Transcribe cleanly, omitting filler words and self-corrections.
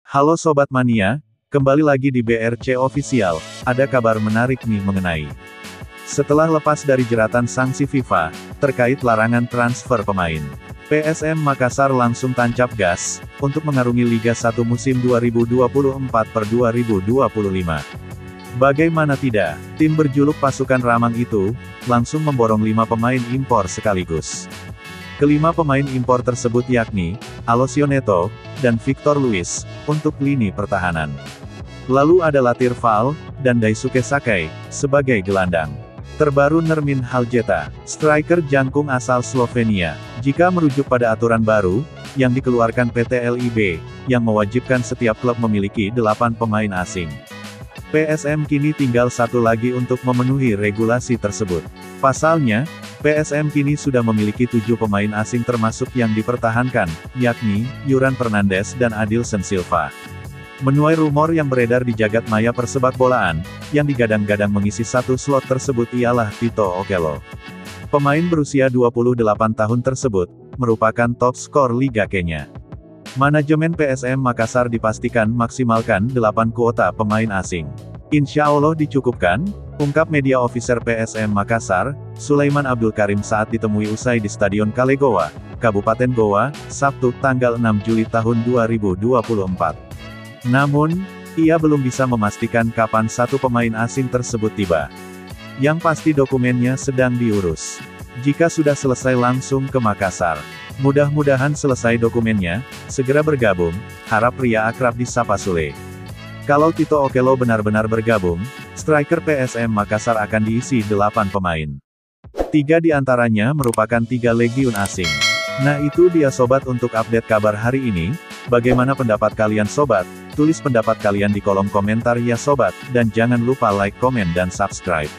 Halo Sobat Mania, kembali lagi di BRC Official, ada kabar menarik nih mengenai. Setelah lepas dari jeratan sanksi FIFA, terkait larangan transfer pemain, PSM Makassar langsung tancap gas, untuk mengarungi Liga 1 musim 2024/2025. Bagaimana tidak, tim berjuluk pasukan Ramang itu, langsung memborong 5 pemain impor sekaligus. Kelima pemain impor tersebut yakni, Alessio Neto, dan Victor Luis, untuk lini pertahanan. Lalu ada Latir Fall, dan Daisuke Sakai, sebagai gelandang. Terbaru Nermin Haljeta, striker jangkung asal Slovenia, jika merujuk pada aturan baru, yang dikeluarkan PT LIB, yang mewajibkan setiap klub memiliki 8 pemain asing. PSM kini tinggal satu lagi untuk memenuhi regulasi tersebut. Pasalnya, PSM kini sudah memiliki 7 pemain asing termasuk yang dipertahankan, yakni, Yuran Fernandes dan Adilson Silva. Menuai rumor yang beredar di jagat maya persebakbolaan, yang digadang-gadang mengisi satu slot tersebut ialah Tito Okello. Pemain berusia 28 tahun tersebut, merupakan top skor Liga Kenya. Manajemen PSM Makassar dipastikan maksimalkan 8 kuota pemain asing. Insya Allah dicukupkan, ungkap media officer PSM Makassar, Sulaiman Abdul Karim saat ditemui usai di Stadion Kalegowa, Kabupaten Goa, Sabtu, tanggal 6 Juli tahun 2024. Namun, ia belum bisa memastikan kapan satu pemain asing tersebut tiba. Yang pasti dokumennya sedang diurus. Jika sudah selesai langsung ke Makassar. Mudah-mudahan selesai dokumennya, segera bergabung, harap pria akrab disapa Sule. Kalau Tito Okello benar-benar bergabung, striker PSM Makassar akan diisi 8 pemain. 3 di antaranya merupakan 3 legiun asing. Nah itu dia sobat untuk update kabar hari ini, bagaimana pendapat kalian sobat? Tulis pendapat kalian di kolom komentar ya sobat, dan jangan lupa like, komen dan subscribe.